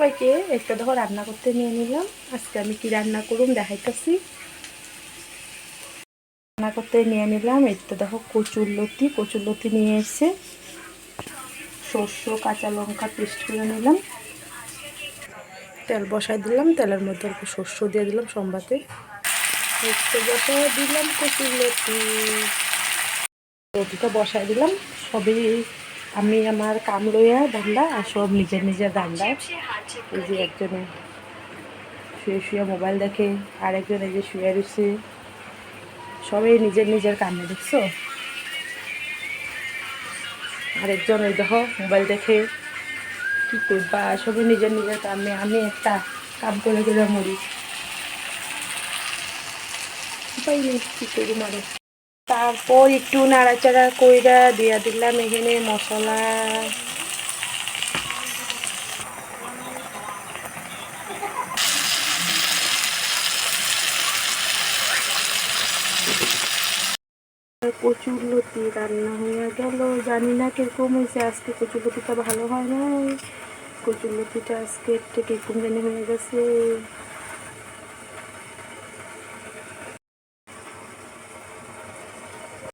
সবাইকে একটা দেখো রান্না করতে নিয়ে নিলাম। আজকে আমি কি রান্না করুম দেখাইতেছি। রান্না করতে নিয়ে নিলাম একটা দেখো কচুরলতি নিয়ে এসে সর্ষ কাঁচা লঙ্কা পেস্ট করে নিলাম। তেল বসাই দিলাম, তেলের মধ্যে অল্প সর্ষ দিয়ে দিলাম সম্বাতে। একটু বসাই দিলাম লতিটা বসাই দিলাম। সবই আমি আমার কাম লইয়া রান্না আর সব নিজের নিজের রান্না। এই যে একজনে শুয়ে শুয়ে মোবাইল দেখে, আরেকজন এই যে শুয়ে রয়েছে। সবাই নিজের নিজের কামে, দেখছো? আরেকজন ওই দেখো মোবাইল দেখে। কি করবা, সবাই নিজের নিজের কামে, আমি একটা কাম করে করে মরি। উপায় নেই, কি করুম আরো। তারপর একটু নাড়াচাড়া কইরা দিয়া দিলাম এখানে মশলা। কচুরলতি রান্না হয়ে গেল। জানি না কিরকম হয়েছে, আজকে কচুরলতিটা ভালো হয় নাই। কচুরলতিটা আজকে একটু কিরকম জানি হয়ে গেছে।